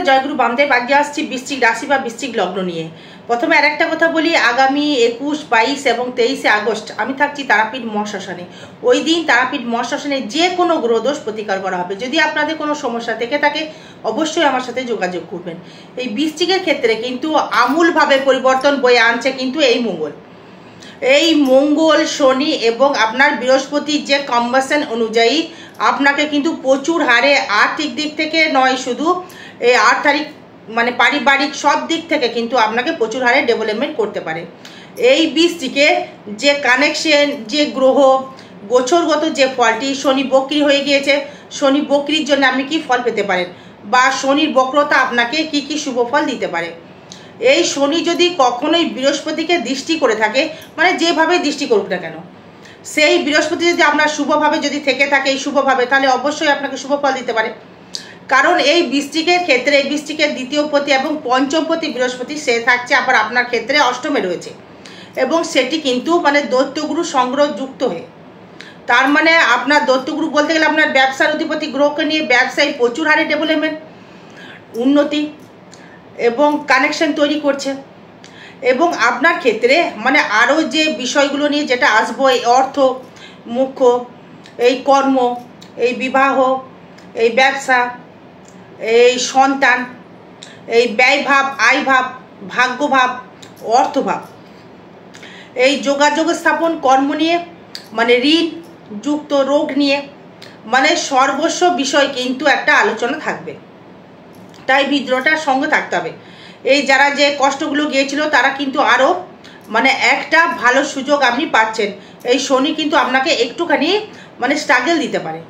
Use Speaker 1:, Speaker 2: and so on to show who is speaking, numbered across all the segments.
Speaker 1: জয়গুরু বামদেব। আজকে আসছি বৃশ্চিক রাশি বা বৃশ্চিক লগ্ন নিয়ে। প্রথমে আরেকটা কথা বলি, আগামী 21, 22 এবং 23 আগস্ট আমি থাকছি তারাপীঠ মহাশ্মশানে। ওই দিন তারাপীঠ মহাশ্মশানে যে কোনো গ্রহদোষ প্রতিকার করা হবে। যদি আপনাদের কোনো সমস্যা থেকে থাকে অবশ্যই আমার সাথে যোগাযোগ করবেন। এই বৃশ্চিকের ক্ষেত্রে কিন্তু আমূলভাবে পরিবর্তন বয়ে আনছে কিন্তু এই মঙ্গল, শনি এবং আপনার বৃহস্পতির যে কম্বাসন অনুযায়ী আপনাকে কিন্তু প্রচুর হারে আর্থিক দিক থেকে নয়, শুধু এই 8 তারিখ মানে পারিবারিক সব দিক থেকে কিন্তু আপনাকে প্রচুর হারে ডেভেলপমেন্ট করতে পারে। এই বৃশ্চিকে যে কানেকশন, যে গ্রহ গোচরগত যে ফলটি, শনি বক্রী হয়ে গিয়েছে, শনি বক্রীর জন্য আপনি কি ফল পেতে পারেন, বা শনির বক্রতা আপনাকে কি কি শুভ ফল দিতে পারে। এই শনি যদি কখনোই বৃহস্পতিকে দৃষ্টি করে থাকে, মানে যেভাবে দৃষ্টি করুক না কেন, সেই বৃহস্পতি যদি আপনার শুভভাবে যদি থেকে থাকে, এই শুভভাবে, তাহলে অবশ্যই আপনাকে শুভ ফল দিতে পারে। কারণ এই বৃশ্চিকের ক্ষেত্রে, এই বৃশ্চিকের দ্বিতীয় পতি এবং পঞ্চম পতি বৃহস্পতি সে থাকছে আবার আপনার ক্ষেত্রে অষ্টমে রয়েছে, এবং সেটি কিন্তু মানে দৈত্যগুরু সংগ্রহ যুক্ত হয়ে, তার মানে আপনার দৈত্যগুরু বলতে গেলে আপনার ব্যবসার অধিপতি গ্রহকে নিয়ে ব্যবসায় প্রচুর হারে ডেভেলপমেন্ট, উন্নতি এবং কানেকশন তৈরি করছে। এবং আপনার ক্ষেত্রে মানে আরও যে বিষয়গুলো নিয়ে যেটা আসবো, এই অর্থ, মুখ্য, এই কর্ম, এই বিবাহ, এই ব্যবসা, এই সন্তান, এই ব্যয়ভাব, আয়ভাব, ভাগ্যভাব, অর্থভাব, এই যোগাযোগ স্থাপন, কর্ম নিয়ে, মানে ঋণ যুক্ত রোগ নিয়ে, মানে সর্বস্ব বিষয় কিন্তু একটা আলোচনা থাকবে। তাই ভিডিওটার সঙ্গে থাকতে হবে। এই যারা যে কষ্টগুলো গিয়েছিল তারা কিন্তু আরও মানে একটা ভালো সুযোগ আপনি পাচ্ছেন। এই শনি কিন্তু আপনাকে একটুখানি মানে স্ট্রাগল দিতে পারে,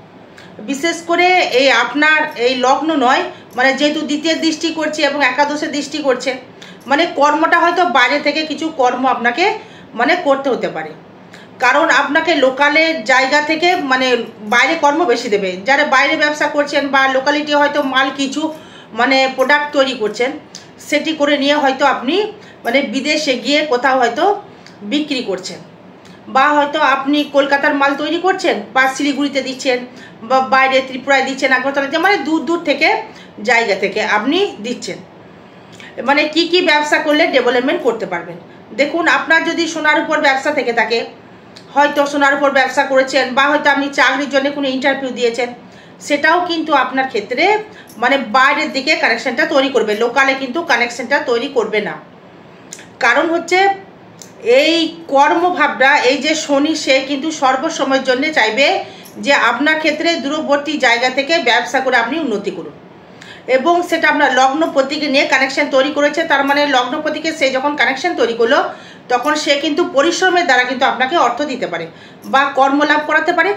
Speaker 1: বিশেষ করে এই আপনার এই লগ্ন নয়, মানে যেহেতু দ্বিতীয় দৃষ্টি করছে এবং একাদশে দৃষ্টি করছে, মানে কর্মটা হয়তো বাইরে থেকে কিছু কর্ম আপনাকে মানে করতে হতে পারে। কারণ আপনাকে লোকালের জায়গা থেকে মানে বাইরে কর্ম বেশি দেবে। যারা বাইরে ব্যবসা করছেন বা লোকালিটি হয়তো মাল কিছু মানে প্রোডাক্ট তৈরি করছেন, সেটি করে নিয়ে হয়তো আপনি মানে বিদেশে গিয়ে কোথাও হয়তো বিক্রি করছেন, বা হয়তো আপনি কলকাতার মাল তৈরি করছেন বা শিলিগুড়িতে দিচ্ছেন, বা বাইরে ত্রিপুরায় দিচ্ছেন, আগরতলাতে, মানে দূর দূর থেকে জায়গা থেকে আপনি দিচ্ছেন। মানে কি কি ব্যবসা করলে ডেভেলপমেন্ট করতে পারবেন। দেখুন, আপনার যদি সোনার উপর ব্যবসা থেকে থাকে, হয়তো সোনার উপর ব্যবসা করেছেন, বা হয়তো আপনি চাকরির জন্য কোনো ইন্টারভিউ দিয়েছেন, সেটাও কিন্তু আপনার ক্ষেত্রে মানে বাইরের দিকে কানেকশনটা তৈরি করবে, লোকালে কিন্তু কানেকশনটা তৈরি করবে না। কারণ হচ্ছে এই কর্মভাবটা, এই যে শনি, সে কিন্তু সর্বসময়ের জন্য চাইবে যে আপনার ক্ষেত্রে দূরবর্তী জায়গা থেকে ব্যবসা করে আপনি উন্নতি করুন, এবং সেটা আপনার লগ্নপতিকে নিয়ে কানেকশন তৈরি করেছে। তার মানে লগ্নপতিকে সে যখন কানেকশন তৈরি করলো, তখন সে কিন্তু পরিশ্রমের দ্বারা কিন্তু আপনাকে অর্থ দিতে পারে বা কর্মলাভ করাতে পারে।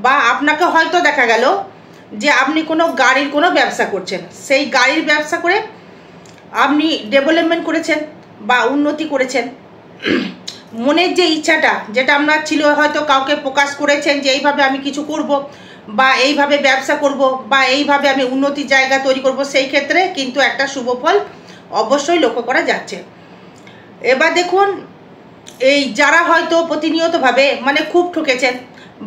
Speaker 1: বা আপনাকে হয়তো দেখা গেল যে আপনি কোনো গাড়ির কোনো ব্যবসা করছেন, সেই গাড়ির ব্যবসা করে আপনি ডেভেলপমেন্ট করেছেন বা উন্নতি করেছেন। মনের যে ইচ্ছাটা, যেটা আপনার ছিল, হয়তো কাউকে প্রকাশ করেছেন যে এইভাবে আমি কিছু করব, বা এইভাবে ব্যবসা করব, বা এইভাবে আমি উন্নতির জায়গা তৈরি করব, সেই ক্ষেত্রে কিন্তু একটা শুভ ফল অবশ্যই লক্ষ্য করা যাচ্ছে। এবার দেখুন, এই যারা হয়তো প্রতিনিয়তভাবে মানে খুব ঠকেছেন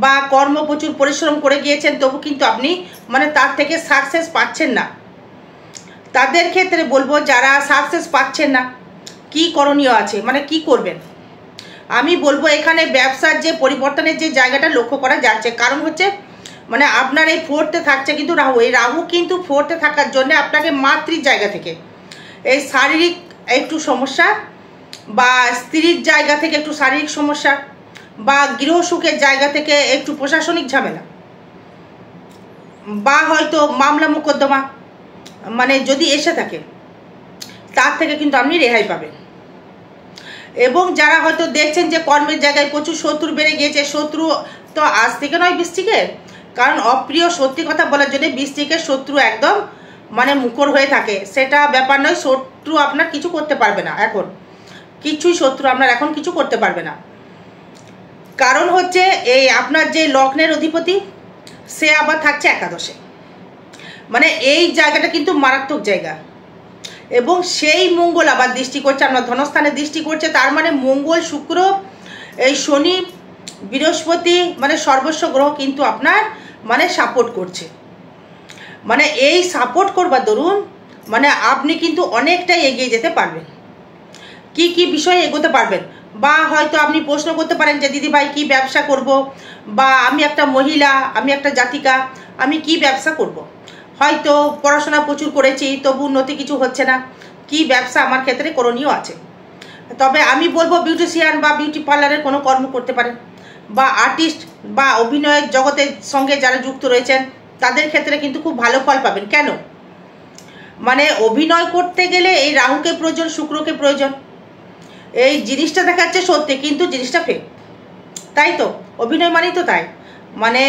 Speaker 1: বা কর্ম প্রচুর পরিশ্রম করে গিয়েছেন, তবু কিন্তু আপনি মানে তার থেকে সাকসেস পাচ্ছেন না, তাদের ক্ষেত্রে বলবো, যারা সাকসেস পাচ্ছেন না, কি করণীয় আছে, মানে কি করবেন। আমি বলবো এখানে ব্যবসার যে পরিবর্তনের যে জায়গাটা লক্ষ্য করা যাচ্ছে, কারণ হচ্ছে মানে আপনার এই ফোর্থে থাকছে কিন্তু রাহু। এই রাহু কিন্তু ফোর্থে থাকার জন্য আপনাকে মাতৃর জায়গা থেকে এই শারীরিক একটু সমস্যা, বা স্ত্রীর জায়গা থেকে একটু শারীরিক সমস্যা, বা গৃহসুখের জায়গা থেকে একটু প্রশাসনিক ঝামেলা, বা হয়তো মামলা মোকদ্দমা মানে যদি এসে থাকে, তার থেকে কিন্তু আপনি রেহাই পাবেন। এবং যারা হয়তো দেখছেন যে কর্মের জায়গায় প্রচুর শত্রু বেড়ে গিয়েছে, শত্রু তো আজ থেকে নয় বৃশ্চিকের, কারণ অপ্রিয় সত্যি কথা বলার জন্য বৃশ্চিকের শত্রু একদম মানে মুখর হয়ে থাকে, সেটা ব্যাপার নয়। শত্রু আপনার কিছু করতে পারবে না, এখন কিছুই শত্রু আপনার এখন কিছু করতে পারবে না। কারণ হচ্ছে এই আপনার যে লগ্নের অধিপতি, সে আবার থাকছে একাদশে, মানে এই জায়গাটা কিন্তু মারাত্মক জায়গা। এবং সেই মঙ্গল আবার দৃষ্টি করছে আপনার ধনস্থানে দৃষ্টি করছে, তার মানে মঙ্গল, শুক্র, এই শনি, বৃহস্পতি, মানে সর্বস্ব গ্রহ কিন্তু আপনার মানে সাপোর্ট করছে। মানে এই সাপোর্ট করবার দরুন মানে আপনি কিন্তু অনেকটাই এগিয়ে যেতে পারবেন। কি কি বিষয়ে এগোতে পারবেন, বা হয়তো আপনি প্রশ্ন করতে পারেন যে দিদি ভাই কি ব্যবসা করব, বা আমি একটা মহিলা, আমি একটা জাতিকা, আমি কি ব্যবসা করব। হয়তো পড়াশোনা প্রচুর করেছি, তবু উন্নতি কিছু হচ্ছে না, কি ব্যবসা আমার ক্ষেত্রে করণীয় আছে। তবে আমি বলবো বিউটিশিয়ান বা বিউটি পার্লারের কোনো কর্ম করতে পারেন, বা আর্টিস্ট বা অভিনয়ের জগতের সঙ্গে যারা যুক্ত রয়েছেন তাদের ক্ষেত্রে কিন্তু খুব ভালো ফল পাবেন। কেন, মানে অভিনয় করতে গেলে এই রাহুকে প্রয়োজন, শুক্রকে প্রয়োজন। এই জিনিসটা দেখাচ্ছে সত্যি, কিন্তু জিনিসটা ফেক, তাই তো? অভিনয় মানেই তো তাই, মানে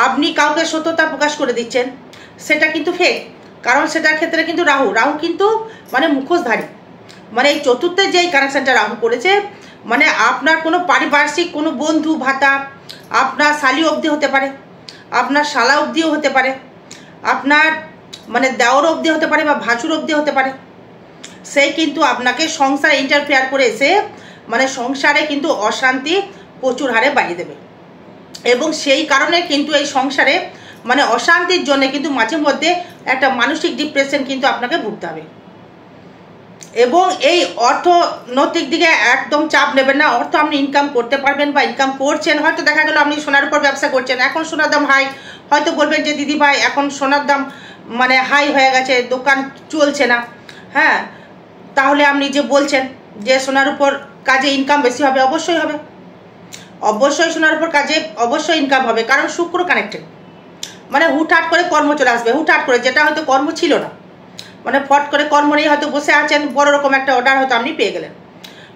Speaker 1: আপনি কাউকে সত্যতা প্রকাশ করে দিচ্ছেন, সেটা কিন্তু ফেক, কারণ সেটার ক্ষেত্রে কিন্তু রাহু কিন্তু মানে মুখোশধারী। মানে এই চতুর্থের যে কানেকশনটা রাহু করেছে, মানে আপনার কোনো পারিপার্শ্বিক কোনো বন্ধু ভাতা, আপনার শালি অবধি হতে পারে, আপনার শালা অবধিও হতে পারে, আপনার মানে দেওর অবধি হতে পারে, বা ভাসুর অবধি হতে পারে। সে কিন্তু আপনাকে সংসারে ইন্টারফেয়ার করে এসে মানে সংসারে কিন্তু অশান্তি প্রচুর হারে বাড়িয়ে দেবে, এবং সেই কারণে কিন্তু এই সংসারে মানে অশান্তির জন্য কিন্তু মাঝে মধ্যে একটা মানসিক ডিপ্রেশন কিন্তু আপনাকে ভুগতে হবে। এবং এই অর্থনৈতিক দিকে একদম চাপ নেবেন না। অর্থ আপনি ইনকাম করতে পারবেন বা ইনকাম করছেন। হয়তো দেখা গেল আপনি সোনার উপর ব্যবসা করছেন, এখন সোনার দাম হাই, হয়তো বলবেন যে দিদি ভাই এখন সোনার দাম মানে হাই হয়ে গেছে, দোকান চলছে না। হ্যাঁ, তাহলে আপনি যে বলছেন যে সোনার উপর কাজে ইনকাম বেশি হবে, অবশ্যই হবে, অবশ্যই সোনার উপর কাজে অবশ্যই ইনকাম হবে, কারণ শুক্র কানেক্টেড। মানে হুটহাট করে কর্ম চলে আসবে, হুটহাট করে, যেটা হয়তো কর্ম ছিল না, মানে ফট করে কর্ম নিয়ে হয়তো বসে আছেন, বড় রকম একটা অর্ডার হয়তো আপনি পেয়ে গেলেন।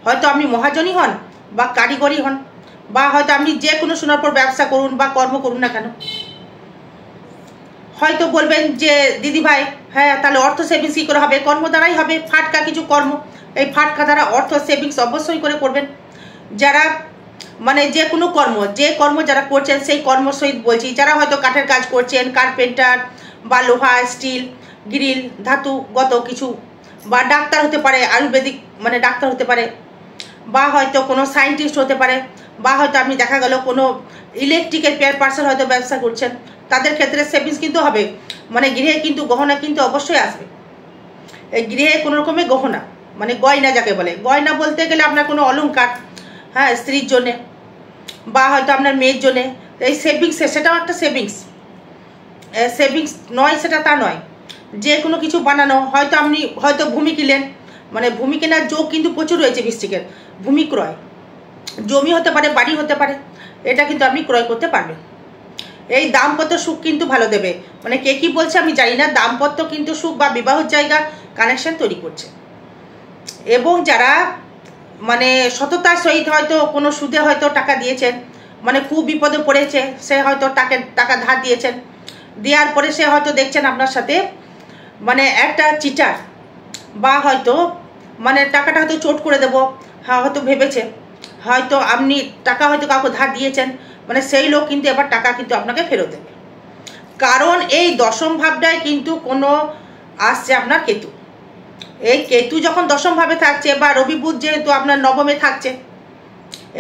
Speaker 1: হয়তো আপনি মহাজনই হন বা কারিগরই হন, বা হয়তো আপনি যে কোনো সোনার উপর ব্যবসা করুন বা কর্ম করুন না কেন, হয়তো বলবেন যে দিদি ভাই হ্যাঁ তাহলে অর্থ সেভিংস কী করে হবে, কর্ম দ্বারাই হবে, ফাটকা কিছু কর্ম, এই ফাটকা দ্বারা অর্থ সেভিংস অবশ্যই করে করবেন। যারা মানে যে কোনো কর্ম যারা করছেন সেই কর্ম সহিত বলছি, যারা হয়তো কাঠের কাজ করছেন, কার্পেন্টার বা লোহা স্টিল গ্রিল ধাতুগত কিছু, বা ডাক্তার হতে পারে, আয়ুর্বেদিক মানে ডাক্তার হতে পারে, বা হয়তো কোনো সায়েন্টিস্ট হতে পারে, বা হয়তো আপনি দেখা গেল কোনো ইলেকট্রিকের পেয়ার পার্সেল হয়তো ব্যবসা করছেন, তাদের ক্ষেত্রে সেভিংস কিন্তু হবে। মানে গৃহে কিন্তু গহনা কিন্তু অবশ্যই আসবে। এই গৃহে কোনো রকমের গহনা মানে গয়না, যাকে বলে গয়না বলতে গেলে আপনার কোনো অলংকার, হ্যাঁ স্ত্রীর জন্যে বা হয়তো আপনার মেয়ের জন্যে, এই সেভিংস, সেটাও একটা সেভিংস নয়, সেটা তা নয়। যে কোনো কিছু বানানো, হয়তো আপনি হয়তো ভূমি কিনলেন, মানে ভূমি কেনার যোগ কিন্তু প্রচুর রয়েছে বৃশ্চিকের। ভূমি ক্রয়, জমি হতে পারে, বাড়ি হতে পারে, এটা কিন্তু আপনি ক্রয় করতে পারবেন। এই দাম্পত্য সুখ কিন্তু ভালো দেবে। মানে কে কি বলছে আমি জানি না, দাম্পত্য কিন্তু সুখ বা বিবাহের জায়গা কানেকশন তৈরি করছে। এবং যারা মানে সততার সহিত হয়তো কোনো সুদে হয়তো টাকা দিয়েছেন, মানে খুব বিপদে পড়েছে, সে হয়তো টাকা ধার দিয়েছেন, দেওয়ার পরে সে হয়তো দেখছেন আপনার সাথে মানে একটা চিটার, বা হয়তো মানে টাকাটা হয়তো চোট করে দেবো, হ্যাঁ হয়তো ভেবেছে, হয়তো আপনি টাকা হয়তো কাউকে ধার দিয়েছেন, মানে সেই লোক কিন্তু এবার টাকা কিন্তু আপনাকে ফেরত দেবে। কারণ এই দশম ভাবটায় কিন্তু কোনো আসছে আপনার কেতু। এই কেতু যখন দশম ভাবে থাকছে, বা রবি বুধ যেহেতু আপনার নবমে থাকছে,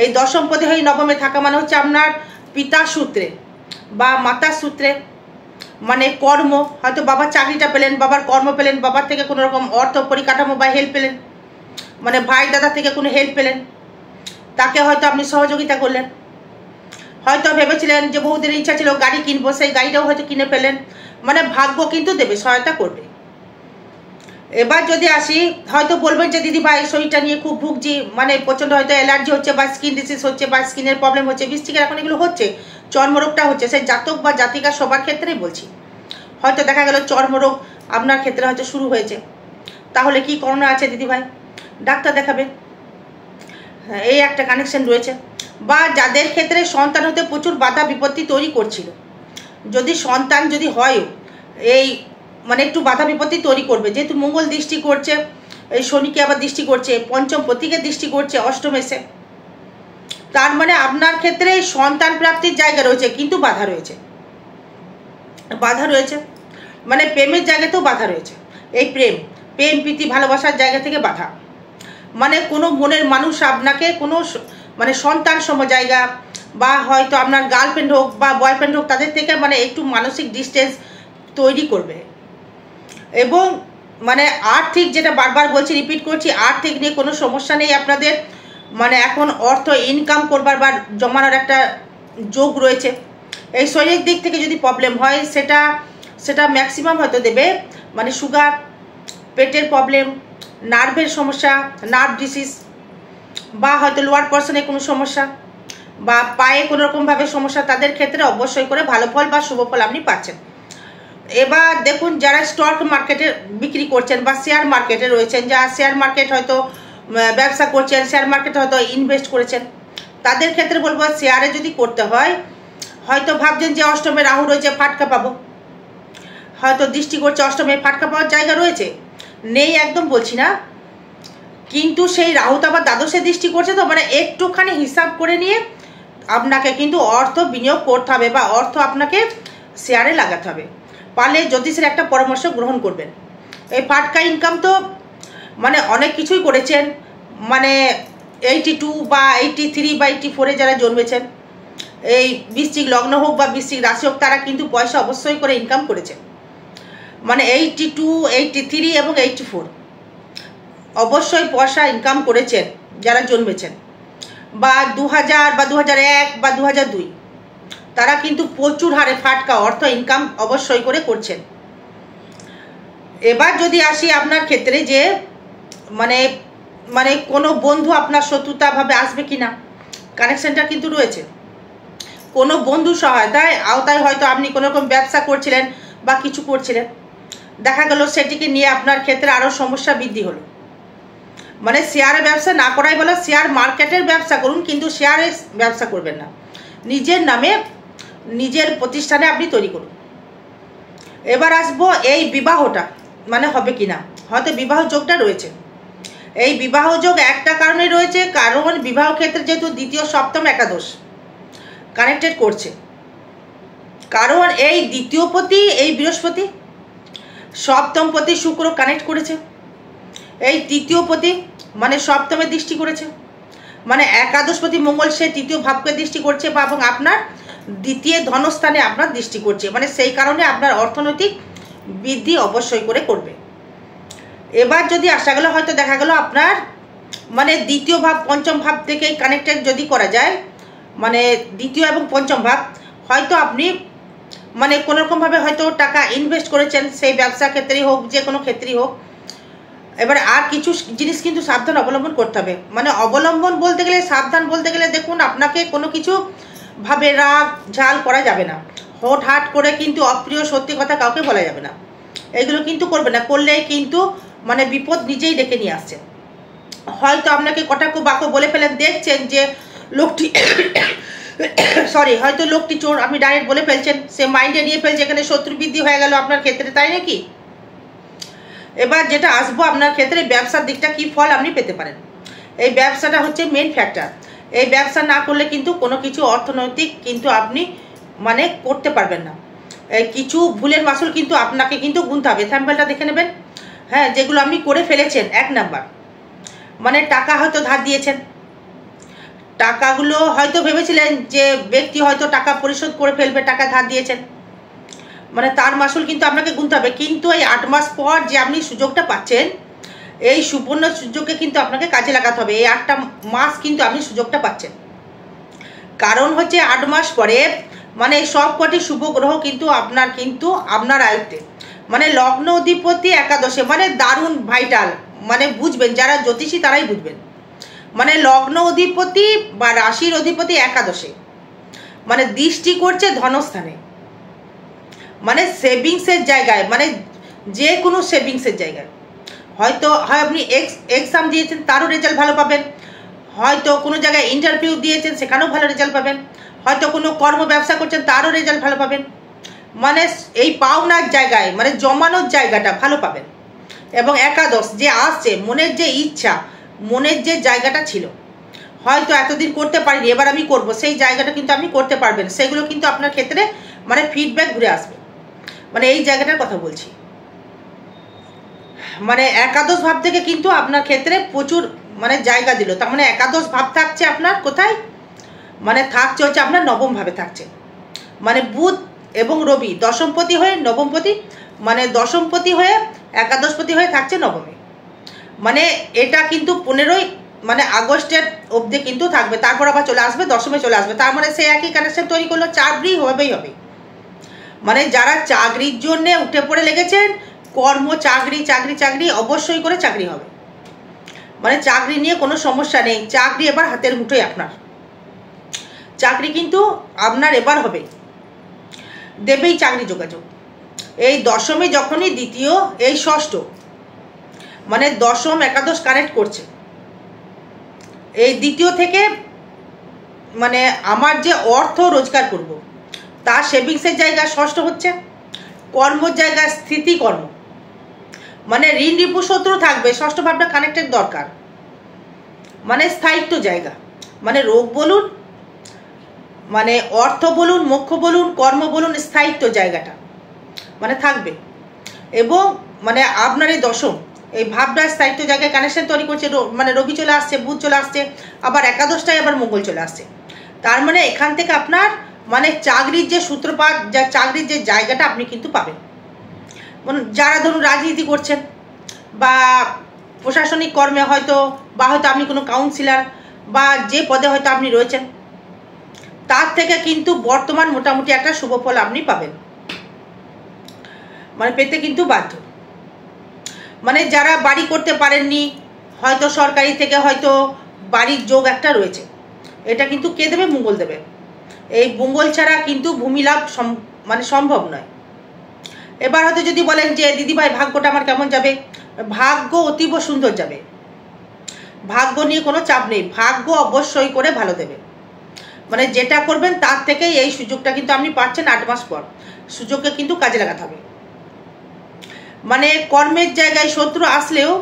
Speaker 1: এই দশম পদে হয়ে নবমে থাকা মানে হচ্ছে আপনার পিতার সূত্রে বা মাতার সূত্রে, মানে কর্ম, হয়তো বাবার চাকরিটা পেলেন, বাবার কর্ম পেলেন, বাবার থেকে কোনো রকম অর্থ পরিকাঠামো বা হেল্প পেলেন, মানে ভাই দাদা থেকে কোনো হেল্প পেলেন, তাকে হয়তো আপনি সহযোগিতা করলেন, হয়তো ভেবেছিলেন যে বহুদিনের ইচ্ছা ছিল গাড়ি কিনবো, সেই গাড়িটাও হয়তো কিনে ফেলেন। মানে ভাগ্য কিন্তু দেবে, সহায়তা করবে। এবার যদি আসি, হয়তো বলবেন যে দিদি ভাই শরীরটা নিয়ে খুব ভুগছি, মানে প্রচণ্ড হয়তো অ্যালার্জি হচ্ছে, বা স্কিন ডিজিজ হচ্ছে, বা স্কিনের প্রবলেম হচ্ছে, বৃষ্টিকের এখন এগুলো হচ্ছে, চর্মরোগটা হচ্ছে, সেই জাতক বা জাতিকা সবার ক্ষেত্রেই বলছি। হয়তো দেখা গেল চর্মরোগ আপনার ক্ষেত্রে হয়তো শুরু হয়েছে, তাহলে কি করণীয় আছে দিদি ভাই? ডাক্তার দেখাবে, এই একটা কানেকশন রয়েছে। বা যাদের ক্ষেত্রে সন্তান হতে প্রচুর বাধা বিপত্তি তৈরি করছিল, যদি সন্তান যদি হয়ও, এই মানে একটু বাধা বিপত্তি তৈরি করবে, যেহেতু মঙ্গল দৃষ্টি করছে, এই শনিকে আবার দৃষ্টি করছে, পঞ্চম প্রতীকের দৃষ্টি করছে অষ্টম এসে, তার মানে আপনার ক্ষেত্রে সন্তান প্রাপ্তির জায়গা রয়েছে, কিন্তু বাধা রয়েছে, মানে প্রেমের জায়গাতেও বাধা রয়েছে। এই প্রেম প্রীতি ভালোবাসার জায়গা থেকে বাধা, মানে কোনো মনের মানুষ আপনাকে কোনো মানে সন্তান সম জায়গা, বা হয়তো আপনার গার্লফ্রেন্ড হোক বা বয়ফ্রেন্ড হোক, তাদের থেকে মানে একটু মানসিক ডিস্টেন্স তৈরি করবে। এবং মানে আর্থিক, যেটা বারবার বলছি, রিপিট করছি, আর্থিক নিয়ে কোনো সমস্যা নেই আপনাদের। মানে এখন অর্থ ইনকাম করবার বা জমানোর একটা যোগ রয়েছে। এই শরীরের দিক থেকে যদি প্রবলেম হয় সেটা ম্যাক্সিমাম হয়তো দেবে, মানে সুগার, পেটের প্রবলেম, নার্ভের সমস্যা, নার্ভ ডিসিজ, বা হয়তো লোয়ার পোর্শনে কোনো সমস্যা, বা পায়ে কোনো রকমভাবে সমস্যা, তাদের ক্ষেত্রে অবশ্যই করে ভালো ফল বা শুভ ফল আপনি পাচ্ছেন। এবার দেখুন, যারা স্টক মার্কেটে বিক্রি করছেন বা শেয়ার মার্কেটে রয়েছেন, যারা শেয়ার মার্কেট হয়তো ব্যবসা করছেন, শেয়ার মার্কেটে হয়তো ইনভেস্ট করেছেন, তাদের ক্ষেত্রে বলবো শেয়ারে যদি করতে হয়, হয়তো ভাবছেন যে অষ্টমে রাহু রয়েছে, ফাটকা পাবো, হয়তো দৃষ্টি করছে অষ্টমে, ফাটকা পাওয়ার জায়গা রয়েছে, নেই একদম বলছি না, কিন্তু সেই রাহু তো আবার দ্বাদশে দৃষ্টি করছে, তো মানে একটুখানি হিসাব করে নিয়ে আপনাকে কিন্তু অর্থ বিনিয়োগ করতে হবে বা অর্থ আপনাকে শেয়ারে লাগাতে হবে। পারলে জ্যোতিষের একটা পরামর্শ গ্রহণ করবেন। এই ফাটকা ইনকাম তো মানে অনেক কিছুই করেছেন, মানে 82 বা 83 বা 84-এ যারা জন্মেছেন, এই বৃশ্চিক লগ্ন হোক বা বৃশ্চিক রাশি হোক, তারা কিন্তু পয়সা অবশ্যই করে ইনকাম করেছেন। মানে 82, 83 এবং 84 অবশ্যই পয়সা ইনকাম করেছেন যারা জন্মেছেন, বা 2000 বা 2001 বা 2002, তারা কিন্তু প্রচুর হারে ফাটকা অর্থ ইনকাম অবশ্যই করে করছেন। এবার যদি আসি আপনার ক্ষেত্রে যে মানে মানে কোনো বন্ধু আপনার শত্রুতাভাবে আসবে কিনা, কানেকশনটা কিন্তু রয়েছে। কোনো বন্ধু সহায়তায় আওতায় হয়তো আপনি কোনো রকম ব্যবসা করছিলেন বা কিছু করছিলেন, দেখা গেল সেটিকে নিয়ে আপনার ক্ষেত্রে আরও সমস্যা বৃদ্ধি হলো। মানে শেয়ারে ব্যবসা না করাই বলো, শেয়ার মার্কেটের ব্যবসা করুন, কিন্তু শেয়ারে ব্যবসা করবেন না, নিজের নামে নিজের প্রতিষ্ঠানে আপনি তৈরি করুন। এবার আসবো এই বিবাহটা মানে হবে কিনা। হয়তো বিবাহ যোগটা রয়েছে, এই বিবাহ যোগ একটা কারণে রয়েছে, কারণ বিবাহ ক্ষেত্রে যেহেতু দ্বিতীয় সপ্তম একাদশ কানেক্টেড করছে, কারণ এই দ্বিতীয় পতি এই বৃহস্পতি, সপ্তম পতি শুক্র কানেক্ট করেছে, এই তৃতীয় পতি মানে সপ্তমে দৃষ্টি করেছে, মানে একাদশপতি মঙ্গল সে তৃতীয় ভাবকে দৃষ্টি করছে, বা এবং আপনার দ্বিতীয় ধনস্থানে আপনার দৃষ্টি করছে, মানে সেই কারণে আপনার অর্থনৈতিক বৃদ্ধি অবশ্যই করে করবে। এবার যদি আসা গেল হয়তো দেখা গেল আপনার মানে দ্বিতীয় ভাব পঞ্চম ভাব থেকে কানেক্টেড যদি করা যায়, মানে দ্বিতীয় এবং পঞ্চম ভাব, হয়তো আপনি মানে কোনোরকমভাবে হয়তো টাকা ইনভেস্ট করেছেন, সেই ব্যবসা ক্ষেত্রেই হোক, যে কোনো ক্ষেত্রেই হোক। এবার আর কিছু জিনিস কিন্তু সাবধান অবলম্বন করতে হবে, মানে অবলম্বন বলতে গেলে, সাবধান বলতে গেলে, দেখুন আপনাকে কোনো কিছু ভাবে রাগ ঝাল করা যাবে না, হঠাৎ করে কিন্তু অপ্রিয় সত্যি কথা কাউকে বলা যাবে না, এগুলো কিন্তু করবে না, করলে কিন্তু মানে বিপদ নিজেই ডেকে নিয়ে আসছে। হয়তো আপনাকে কটাক্ষ বাক্য বলে ফেলেন, দেখছেন যে লোকটি সরি হয়তো লোকটি চোর, আপনি ডাইরেক্ট বলে ফেলছেন, সে মাইন্ডে নিয়ে ফেলছে, এখানে শত্রু বৃদ্ধি হয়ে গেল আপনার ক্ষেত্রে, তাই নাকি? এবার যেটা আসবো আপনার ক্ষেত্রে, ব্যবসার দিকটা কি ফল আপনি পেতে পারেন। এই ব্যবসাটা হচ্ছে মেন ফ্যাক্টর, এই ব্যবসা না করলে কিন্তু কোনো কিছু অর্থনৈতিক কিন্তু আপনি মানে করতে পারবেন না। কিছু ভুলের মাসুল কিন্তু আপনাকে কিন্তু গুনতে হবে, স্যাম্পলটা দেখে নেবেন। হ্যাঁ, যেগুলো আপনি করে ফেলেছেন, 1 নাম্বার মানে টাকা হয়তো ধার দিয়েছেন, টাকাগুলো হয়তো ভেবেছিলেন যে ব্যক্তি হয়তো টাকা পরিশোধ করে ফেলবে, টাকা ধার দিয়েছেন, মানে তার মাসুল কিন্তু আপনাকে গুনতে হবে। কিন্তু এই 8 মাস পর যে আপনি সুযোগটা পাচ্ছেন, এই সুবর্ণ সুযোগকে কিন্তু আপনাকে কাজে লাগাতে হবে। এই 8টা মাস কিন্তু আপনি সুযোগটা পাচ্ছেন, কারণ হচ্ছে 8 মাস পরে মানে সব কটি শুভ গ্রহ কিন্তু আপনার আয়ত্তে, মানে লগ্ন অধিপতি একাদশে, মানে দারুণ ভাইটাল, মানে বুঝবেন যারা জ্যোতিষী তারাই বুঝবেন, মানে লগ্ন অধিপতি বা রাশির অধিপতি একাদশে, মানে দৃষ্টি করছে ধনস্থানে, মানে সেভিংসের জায়গায়, মানে যে কোনো সেভিংসের জায়গায়। হয়তো হয় আপনি এক্সাম দিয়েছেন, তারও রেজাল্ট ভালো পাবেন, হয়তো কোনো জায়গায় ইন্টারভিউ দিয়েছেন, সেখানেও ভালো রেজাল্ট পাবেন, হয়তো কোনো কর্ম ব্যবসা করছেন, তারও রেজাল্ট ভালো পাবেন, মানে এই পাওনার জায়গায় মানে জমানোর জায়গাটা ভালো পাবেন। এবং একাদশ যে আসছে, মনের যে ইচ্ছা, মনের যে জায়গাটা ছিল, হয়তো এতদিন করতে পারিনি, এবার আমি করব, সেই জায়গাটা কিন্তু আপনি করতে পারবেন, সেগুলো কিন্তু আপনার ক্ষেত্রে মানে ফিডব্যাক ঘুরে আসবে, মানে এই জায়গাটার কথা বলছি। মানে একাদশ ভাব থেকে কিন্তু আপনার ক্ষেত্রে প্রচুর মানে জায়গা দিল, তার মানে একাদশ ভাব থাকছে আপনার কোথায়, মানে থাকছে হচ্ছে আপনার নবম ভাবে থাকছে, মানে বুধ এবং রবি দশমপতি হয়ে নবমপতি, মানে দশমপতি হয়ে একাদশপতি হয়ে থাকছে নবমে। মানে এটা কিন্তু 15ই মানে আগস্টের অবধি কিন্তু থাকবে, তারপর আবার চলে আসবে, দশমে চলে আসবে। তার মানে সে একই কানেকশন তৈরি করলো, চাকরি হবেই হবে। মানে যারা চাকরির জন্যে উঠে পড়ে লেগেছেন, কর্ম চাকরি চাকরি চাকরি অবশ্যই করে চাকরি হবে। মানে চাকরি নিয়ে কোনো সমস্যা নেই, চাকরি এবার হাতের মুঠোয় আপনার। চাকরি কিন্তু আপনার এবার হবে, দেবেই চাকরি যোগাযোগ। এই দশমে যখনই দ্বিতীয়, এই ষষ্ঠ, মানে দশম একাদশ কানেক্ট করছে, এই দ্বিতীয় থেকে মানে আমার যে অর্থ রোজগার করব তার সেভিংসের জায়গা ষষ্ঠ হচ্ছে, কর্মর জায়গা স্থিতি কর্ম, মানে ঋণ রিপু শত্রু থাকবে, ষষ্ঠ ভাবটা কানেক্টের দরকার। মানে স্থায়িত্ব জায়গা, মানে রোগ বলুন, মানে অর্থ বলুন, মোক্ষ বলুন, কর্ম বলুন, স্থায়িত্ব জায়গাটা মানে থাকবে। এবং মানে আপনার এই দশম এই ভাবটা স্থায়িত্ব জায়গায় কানেকশন তৈরি করছে, মানে রবি চলে আসছে, বুধ চলে আসছে, আবার একাদশটায় আবার মঙ্গল চলে আসছে। তার মানে এখান থেকে আপনার মানে চাকরির যে সূত্রপাত, যা চাকরির যে জায়গাটা আপনি কিন্তু পাবেন। মানে যারা ধরুন রাজনীতি করছেন বা প্রশাসনিক কর্মে হয়তো, বা হয়তো আপনি কোনো কাউন্সিলর বা যে পদে হয়তো আপনি রয়েছেন, তার থেকে কিন্তু বর্তমান মোটামুটি একটা শুভ ফল আপনি পাবেন, মানে পেতে কিন্তু বাধ্য। মানে যারা বাড়ি করতে পারেননি, হয়তো সরকারি থেকে হয়তো বাড়ির যোগ একটা রয়েছে, এটা কিন্তু কে দেবে? মঙ্গল দেবে। এই মঙ্গল ছাড়া কিন্তু ভূমি লাভ মানে সম্ভব নয়। এবার হয়তো যদি বলেন যে দিদিভাই ভাগ্যটা আমার কেমন যাবে, ভাগ্য অতীব সুন্দর যাবে, ভাগ্য নিয়ে কোনো চাপ নেই, ভাগ্য অবশ্যই করে ভালো দেবে। মানে যেটা করবেন তার থেকেই এই সুযোগটা কিন্তু আপনি পাচ্ছেন 8 মাস পর, সুযোগকে কিন্তু কাজে লাগাতে হবে। মানে কর্মের জায়গায় শত্রু আসলেও,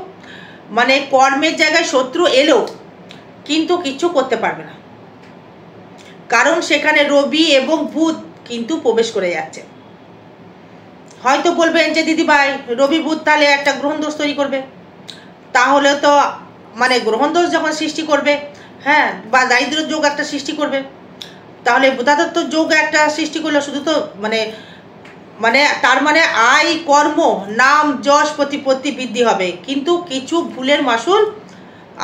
Speaker 1: মানে কর্মের জায়গায় শত্রু এলেও কিন্তু কিছু করতে পারবে না, কারণ সেখানে রবি এবং বুধ কিন্তু প্রবেশ করে যাচ্ছে। হয়তো বলবেন যে দিদিভাই রবি বুধ তাহলে একটা গ্রহণদোষ তৈরি করবে, তাহলে তো মানে গ্রহণদোষ যখন সৃষ্টি করবে, হ্যাঁ, বা দারিদ্র যোগ একটা সৃষ্টি করবে, তাহলে বুধাতত্ত্ব যোগ একটা সৃষ্টি করলে শুধু তো মানে মানে তার মানে আয় কর্ম নাম যশ প্রতিপত্তি বৃদ্ধি হবে, কিন্তু কিছু ভুলের মাসুল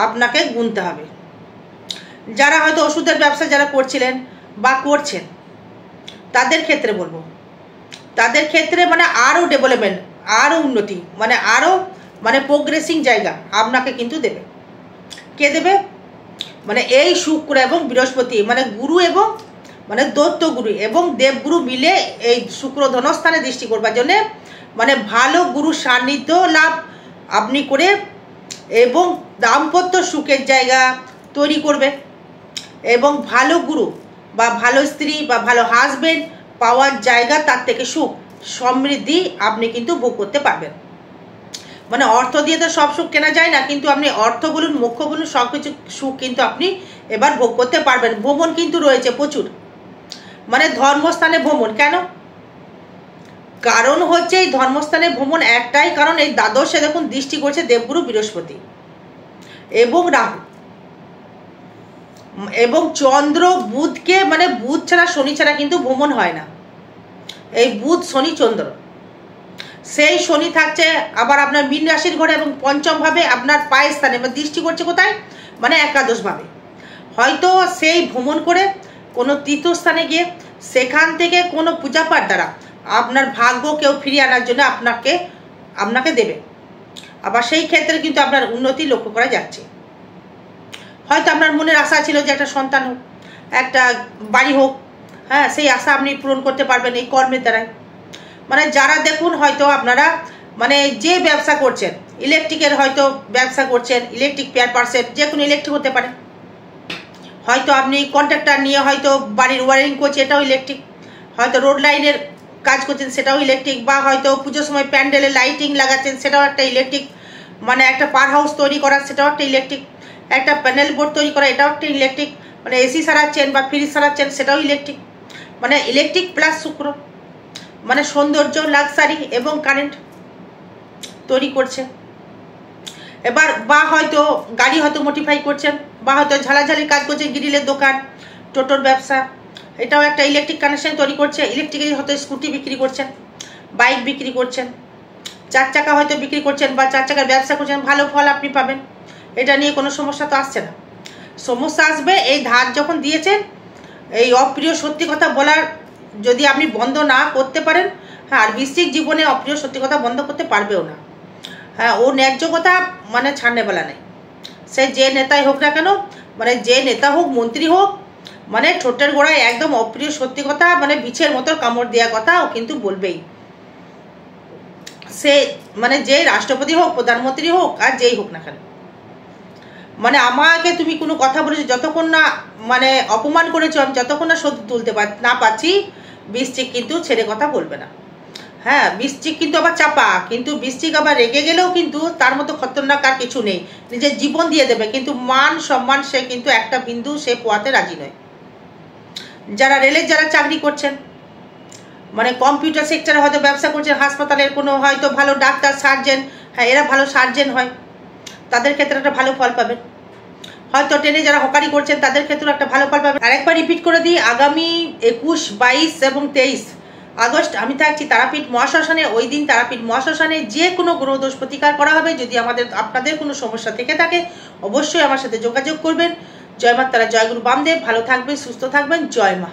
Speaker 1: আপনাকে গুনতে হবে। যারা হয়তো ওষুধের ব্যবসা যারা করছিলেন বা করছেন, তাদের ক্ষেত্রে বলবো, তাদের ক্ষেত্রে মানে আরও ডেভেলপমেন্ট, আরও উন্নতি, মানে আরও মানে প্রোগ্রেসিং জায়গা আপনাকে কিন্তু দেবে। কে দেবে? মানে এই শুক্র এবং বৃহস্পতি, মানে গুরু এবং মানে দৈত্য গুরু এবং দেবগুরু মিলে এই শুক্র ধনস্থানে দৃষ্টি করবার জন্যে মানে ভালো গুরু সান্নিধ্য লাভ আপনি করে এবং দাম্পত্য সুখের জায়গা তৈরি করবে, এবং ভালো গুরু বা ভালো স্ত্রী বা ভালো হাজবেন্ড পাওয়ার জায়গা, তার থেকে সুখ সমৃদ্ধি আপনি কিন্তু ভোগ করতে পারবেন। মানে অর্থ দিয়ে তো সব সুখ কেনা যায় না, কিন্তু আপনি অর্থ বলুন, মোক্ষ বলুন, সব কিছু সুখ কিন্তু আপনি এবার ভোগ করতে পারবেন। ভ্রমণ কিন্তু রয়েছে প্রচুর, মানে ধর্মস্থানে ভ্রমণ। কেন? কারণ হচ্ছে এই ধর্মস্থানে ভ্রমণ একটাই কারণ, এই দ্বাদশে দেখুন দৃষ্টি করছে দেবগুরু বৃহস্পতি এবং রাহু এবং চন্দ্র বুধকে, মানে বুধ ছাড়া শনি ছাড়া কিন্তু ভ্রমণ হয় না। এই বুধ শনি চন্দ্র, সেই শনি থাকছে আবার আপনার মীন রাশির ঘরে এবং পঞ্চম ভাবে আপনার পায়ের স্থানে, মানে দৃষ্টি করছে কোথায়? মানে একাদশ ভাবে। হয়তো সেই ভ্রমণ করে কোনো তীর্থস্থানে গিয়ে সেখান থেকে কোনো পূজাপাঠ দ্বারা আপনার ভাগ্য কেউ ফিরিয়ে আনার জন্য আপনাকে দেবে। আবার সেই ক্ষেত্রে কিন্তু আপনার উন্নতি লক্ষ্য করা যাচ্ছে। হয়তো আপনার মনের আশা ছিল যে একটা সন্তান হোক, একটা বাড়ি হোক, হ্যাঁ, সেই আশা আপনি পূরণ করতে পারবেন এই কর্মের দ্বারাই। মানে যারা দেখুন হয়তো আপনারা মানে যে ব্যবসা করছেন, ইলেকট্রিকের হয়তো ব্যবসা করছেন, ইলেকট্রিক পেয়ার পার্সেন্ট, যে কোনো ইলেকট্রিক হতে পারে, হয়তো আপনি কন্ট্রাক্টর নিয়ে হয়তো বাড়ির ওয়ারিং করছেন, এটাও ইলেকট্রিক, হয়তো রোড লাইনের কাজ করছেন, সেটাও ইলেকট্রিক, বা হয়তো পুজোর সময় প্যান্ডেলে লাইটিং লাগাচ্ছেন, সেটাও একটা ইলেকট্রিক, মানে একটা পার হাউস তৈরি করা, সেটাও একটা ইলেকট্রিক, একটা প্যানেল বোর্ড তৈরি করা, এটাও একটা ইলেকট্রিক, মানে এসি সারাচ্ছেন বা ফ্রিজ সারাচ্ছেন, সেটাও ইলেকট্রিক। মানে ইলেকট্রিক প্লাস শুক্র, মানে সৌন্দর্য, লাক্সারি এবং কারেন্ট তৈরি করছে। এবার বা হয়তো গাড়ি হয়তো মডিফাই করছেন, বা হয়তো ঝালাঝালির কাজ করছেন, গ্রিলের দোকান, টোটোর ব্যবসা, এটাও একটা ইলেকট্রিক কানেকশন তৈরি করছে। ইলেকট্রিকের হয়তো স্কুটি বিক্রি করছেন, বাইক বিক্রি করছেন, 4 চাকা হয়তো বিক্রি করছেন বা 4 চাকার ব্যবসা করছেন, ভালো ফল আপনি পাবেন, এটা নিয়ে কোনো সমস্যা তো আসছে না। সমস্যা আসবে এই ধার যখন দিয়েছেন, এই অপ্রিয় সত্যি কথা বলার যদি আপনি বন্ধ না করতে পারেন, হ্যাঁ, আর বৃশ্চিক জীবনে অপ্রিয় সত্যি কথা বন্ধ করতে পারবেও না। হ্যাঁ, ও ন্যায্য কথা মানে ছাড়নে বেলা নেই, সে যে নেতাই হোক না কেন, মানে যে নেতা হোক মন্ত্রী হোক, মানে ঠোঁটের গোড়ায় একদম অপ্রিয় সত্যি কথা, মানে বিছের মতো কামড় দেওয়া কথা ও কিন্তু বলবেই। সে মানে যে রাষ্ট্রপতি হোক, প্রধানমন্ত্রী হোক, আর যেই হোক না কেন, মানে আমাকে তুমি কোনো কথা বলেছো, যতক্ষণ না মানে অপমান করেছো, আমি যতক্ষণ না শোধ তুলতে না পারছি, বৃশ্চিক কিন্তু ছেড়ে কথা বলবে না। হ্যাঁ, বৃশ্চিক কিন্তু আবার চাপা, কিন্তু বৃশ্চিক আবার রেগে গেলেও কিন্তু তার মতো খতরনাক আর কিছু নেই, নিজের জীবন দিয়ে দেবে, কিন্তু মান সম্মান সে কিন্তু একটা বিন্দু সে পোয়াতে রাজি নয়। যারা রেলের যারা চাকরি করছেন, মানে কম্পিউটার সেক্টরে হয়তো ব্যবসা করছেন, হাসপাতালের কোনো হয়তো ভালো ডাক্তার সার্জেন, হ্যাঁ এরা ভালো সার্জেন হয়, তাদের ক্ষেত্রে একটা ভালো ফল পাবেন। হয়তো ট্রেনে যারা হকারি করছেন তাদের ক্ষেত্রেও একটা ভালো ফল পাবেন। আরেকবার রিপিট করে দিই, আগামী 21, 22 এবং 23 আগস্ট আমি থাকছি তারাপীঠ মহাশ্মশানে। ওই দিন তারাপীঠ মহাশ্মশানে যে কোনো গ্রহদোষ প্রতিকার করা হবে। যদি আপনাদের কোনো সমস্যা থেকে থাকে অবশ্যই আমার সাথে যোগাযোগ করবেন। জয় মা তারা, জয় গুরু বামদেব। ভালো থাকবেন, সুস্থ থাকবেন, জয় মা।